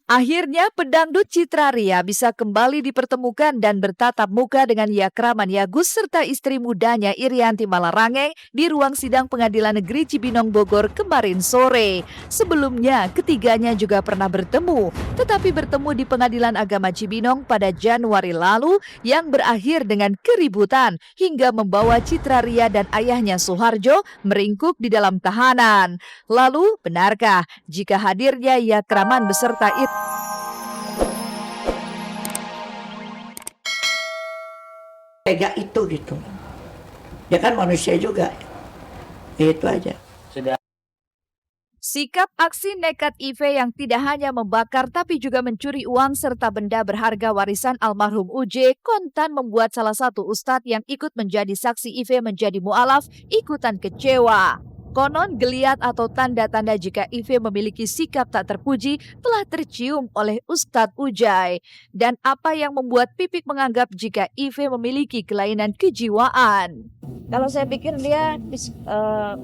Akhirnya pedangdut Citra Ria bisa kembali dipertemukan dan bertatap muka dengan Yakraman Yagus serta istri mudanya Irianti Malarangeng di ruang sidang Pengadilan Negeri Cibinong Bogor kemarin sore. Sebelumnya, ketiganya juga pernah bertemu, tetapi bertemu di Pengadilan Agama Cibinong pada Januari lalu yang berakhir dengan keributan hingga membawa Citra Ria dan ayahnya Soeharjo meringkuk di dalam tahanan. Lalu, benarkah jika hadirnya Yakraman beserta tega itu gitu. Dia kan manusia juga. Itu aja. Sikap aksi nekat Ive yang tidak hanya membakar tapi juga mencuri uang serta benda berharga warisan almarhum UJ kontan membuat salah satu ustadz yang ikut menjadi saksi Ive menjadi mualaf ikutan kecewa. Konon geliat atau tanda-tanda jika Ive memiliki sikap tak terpuji telah tercium oleh Ustadz Ujai. Dan apa yang membuat Pipik menganggap jika Ive memiliki kelainan kejiwaan? Kalau saya pikir dia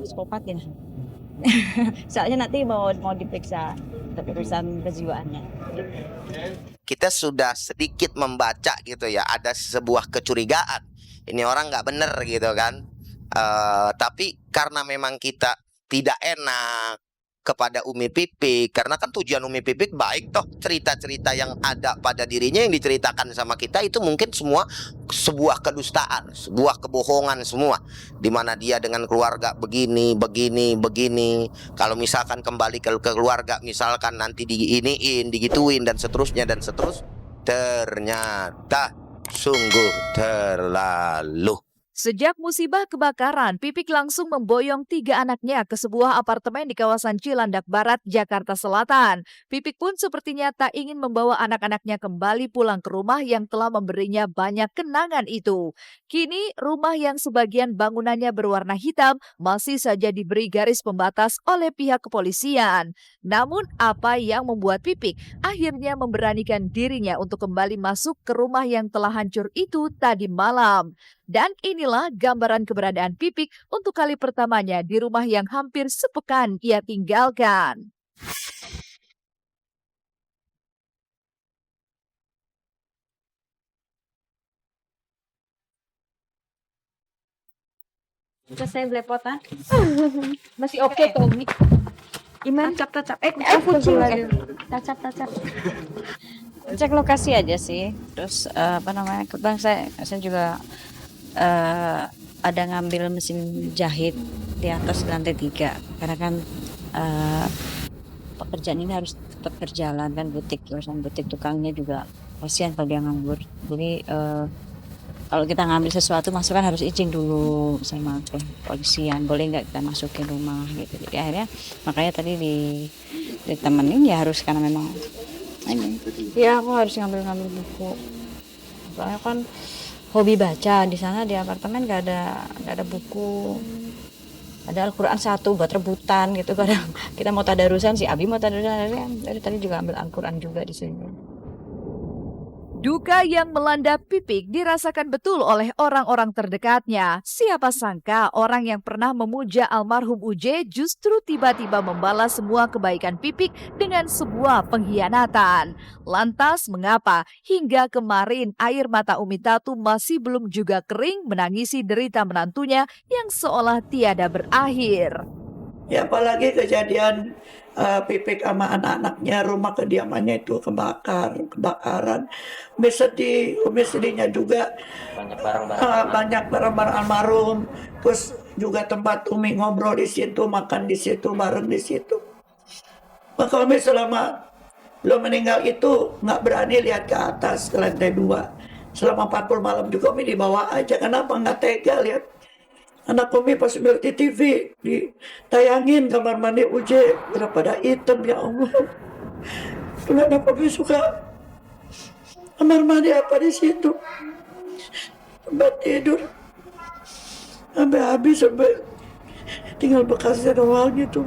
psikopat ya. Soalnya nanti mau diperiksa urusan kejiwaannya. Kita sudah sedikit membaca gitu ya, ada sebuah kecurigaan. Ini orang nggak bener gitu kan. Tapi karena memang kita tidak enak kepada Umi Pipik, karena kan tujuan Umi Pipik baik toh, cerita-cerita yang ada pada dirinya yang diceritakan sama kita itu mungkin semua sebuah kedustaan, sebuah kebohongan semua, dimana dia dengan keluarga begini. Kalau misalkan kembali ke keluarga, misalkan nanti diiniin, digituin dan seterusnya. Ternyata sungguh terlalu. Sejak musibah kebakaran, Pipik langsung memboyong 3 anaknya ke sebuah apartemen di kawasan Cilandak Barat, Jakarta Selatan. Pipik pun sepertinya tak ingin membawa anak-anaknya kembali pulang ke rumah yang telah memberinya banyak kenangan itu. Kini, rumah yang sebagian bangunannya berwarna hitam masih saja diberi garis pembatas oleh pihak kepolisian. Namun, apa yang membuat Pipik akhirnya memberanikan dirinya untuk kembali masuk ke rumah yang telah hancur itu tadi malam? Dan inilah gambaran keberadaan Pipik untuk kali pertamanya di rumah yang hampir sepekan ia tinggalkan. Selesai belepotan. Masih oke Tommy. Gimana? Tacap. Kucing. Tacap. Cek lokasi aja sih. Terus kebetulan saya juga ada ngambil mesin jahit di atas lantai 3 karena kan pekerjaan ini harus tetap berjalan kan, urusan butik tukangnya juga kasihan kalau dia nganggur. Jadi kalau kita ngambil sesuatu masuk kan harus izin dulu sama kepolisian, boleh nggak kita masukin rumah gitu. Jadi akhirnya makanya tadi ditemenin ya, harus karena memang ini ya aku harus ngambil buku, soalnya kan hobi baca. Di sana di apartemen gak ada buku, ada Al-Quran 1 buat rebutan gitu. Kadang kita mau tadarusan, si Abi mau tadarusan, dari tadi juga ambil Al-Quran juga di sini. Duka yang melanda Pipik dirasakan betul oleh orang-orang terdekatnya. Siapa sangka orang yang pernah memuja almarhum UJ justru tiba-tiba membalas semua kebaikan Pipik dengan sebuah pengkhianatan. Lantas mengapa hingga kemarin air mata Umi Tatu masih belum juga kering menangisi derita menantunya yang seolah tiada berakhir? Ya apalagi kejadian Pipik sama anak-anaknya, rumah kediamannya itu kebakaran. Umi sedihnya juga banyak barang-barang almarhum. Terus juga tempat Umi ngobrol di situ, makan di situ, bareng di situ. Maka Umi selama belum meninggal itu nggak berani lihat ke atas, ke lantai 2. Selama 40 malam juga Umi dibawa aja. Kenapa nggak tega lihat anak Umi pas melihat di TV, ditayangin kamar mandi UJ, udah pada hitam, ya Allah. Kenapa Umi suka kamar mandi apa di situ? Tempat tidur sampai habis, sampai tinggal bekasnya doang gitu.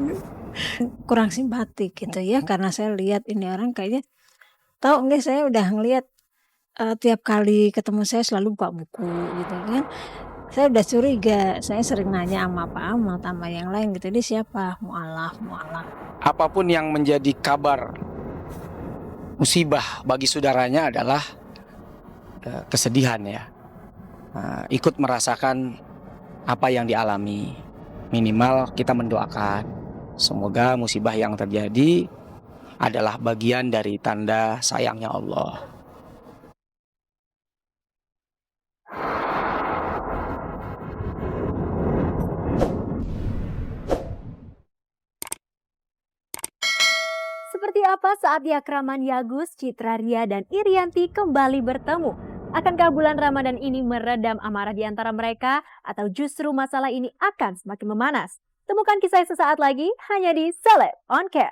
Kurang simpatik gitu ya, karena saya lihat ini orang kayaknya tahu nggak, saya udah ngelihat tiap kali ketemu saya selalu buka buku gitu kan. Saya udah curiga, saya sering nanya sama Pak Ahmad sama yang lain gitu, ini siapa? Mu'alaf. Apapun yang menjadi kabar musibah bagi saudaranya adalah kesedihan ya. Ikut merasakan apa yang dialami. Minimal kita mendoakan semoga musibah yang terjadi adalah bagian dari tanda sayangnya Allah. Seperti apa saat Yakraman Yagus, Citra Ria, dan Irianti kembali bertemu? Akankah bulan Ramadan ini meredam amarah di antara mereka atau justru masalah ini akan semakin memanas? Temukan kisah sesaat lagi hanya di Celeb on Care.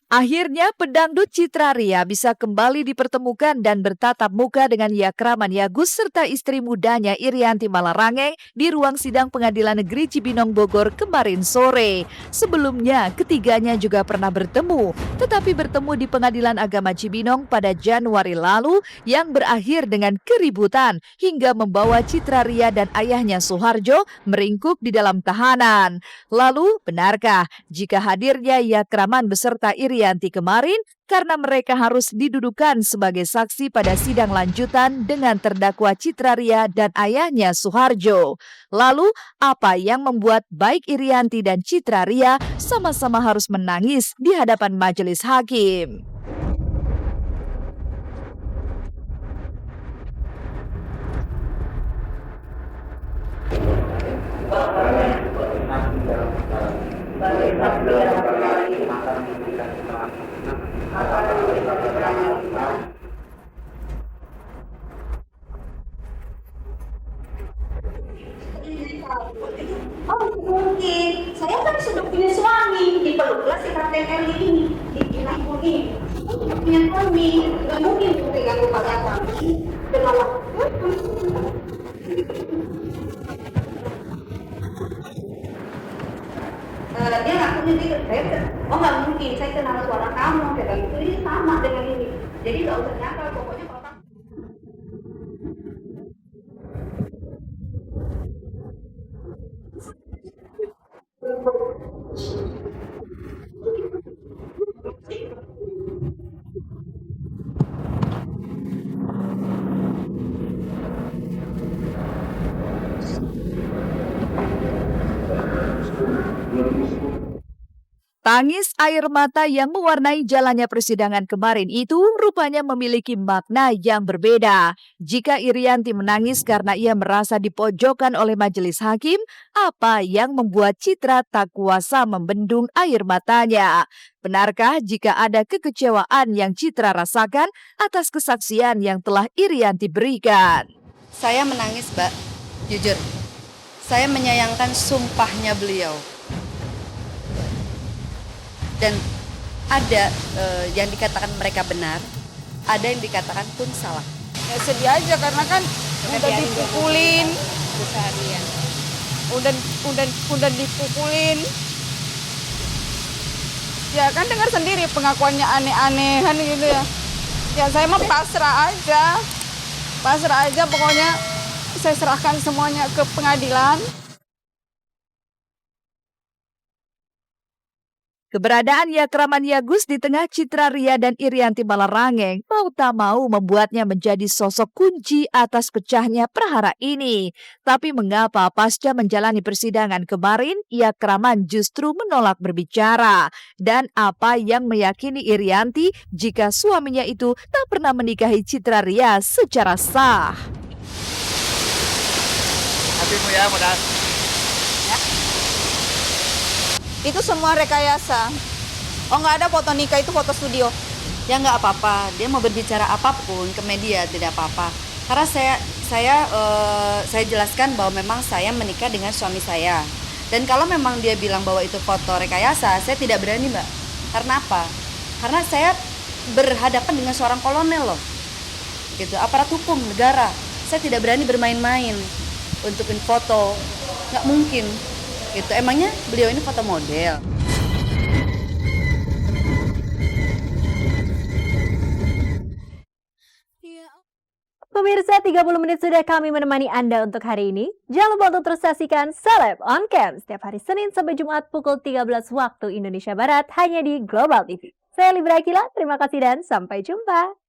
Akhirnya pedangdut Citra Ria bisa kembali dipertemukan dan bertatap muka dengan Yakraman Yagus serta istri mudanya Irianti Malarangeng di ruang sidang Pengadilan Negeri Cibinong Bogor kemarin sore. Sebelumnya ketiganya juga pernah bertemu, tetapi bertemu di Pengadilan Agama Cibinong pada Januari lalu yang berakhir dengan keributan hingga membawa Citra Ria dan ayahnya Suharjo meringkuk di dalam tahanan. Lalu benarkah jika hadirnya Yakraman beserta Irianti kemarin karena mereka harus didudukan sebagai saksi pada sidang lanjutan dengan terdakwa Citra Ria dan ayahnya Suharjo. Lalu, apa yang membuat baik Irianti dan Citra Ria sama-sama harus menangis di hadapan majelis hakim? Oh mungkin, saya kan sudah punya suami, dipeluklah si Kapten Eli ini, dibilang ini, sudah punya suami, nggak mungkin pegang kepada kami, kenapa? Dia ngakunya gitu, oh nggak mungkin, saya kenal suara kamu, kata gitu, ini sama dengan ini, jadi nggak usah nyangka, pokoknya kalau kamu Tangis air mata yang mewarnai jalannya persidangan kemarin itu rupanya memiliki makna yang berbeda. Jika Irianti menangis karena ia merasa dipojokkan oleh majelis hakim, apa yang membuat Citra tak kuasa membendung air matanya? Benarkah jika ada kekecewaan yang Citra rasakan atas kesaksian yang telah Irianti berikan? Saya menangis, Mbak. Jujur, saya menyayangkan sumpahnya beliau. Dan ada yang dikatakan mereka benar, ada yang dikatakan pun salah. Ya sedih aja karena kan udah dipukulin, udah dipukulin. Ya kan dengar sendiri pengakuannya aneh-anehan gitu ya. Ya saya mah pasrah aja pokoknya saya serahkan semuanya ke pengadilan. Keberadaan Yakraman Yagus di tengah Citra Ria dan Irianti Malarangeng mau tak mau membuatnya menjadi sosok kunci atas pecahnya perkara ini. Tapi mengapa pasca menjalani persidangan kemarin, Yakraman justru menolak berbicara? Dan apa yang meyakini Irianti jika suaminya itu tak pernah menikahi Citra Ria secara sah? Hatimu ya, mudah. Itu semua rekayasa. Oh nggak ada foto nikah, itu foto studio. Ya nggak apa-apa, dia mau berbicara apapun ke media tidak apa-apa. Karena saya jelaskan bahwa memang saya menikah dengan suami saya. Dan kalau memang dia bilang bahwa itu foto rekayasa, saya tidak berani, Mbak. Karena apa? Karena saya berhadapan dengan seorang kolonel loh. Gitu, aparat hukum negara. Saya tidak berani bermain-main untuk foto. Nggak mungkin. Gitu. Emangnya beliau ini foto model? Pemirsa, 30 menit sudah kami menemani Anda untuk hari ini. Jangan lupa untuk terus saksikan Celeb on Cam setiap hari Senin sampai Jumat pukul 13 waktu Indonesia Barat hanya di Global TV. Saya Libra Akila, terima kasih dan sampai jumpa.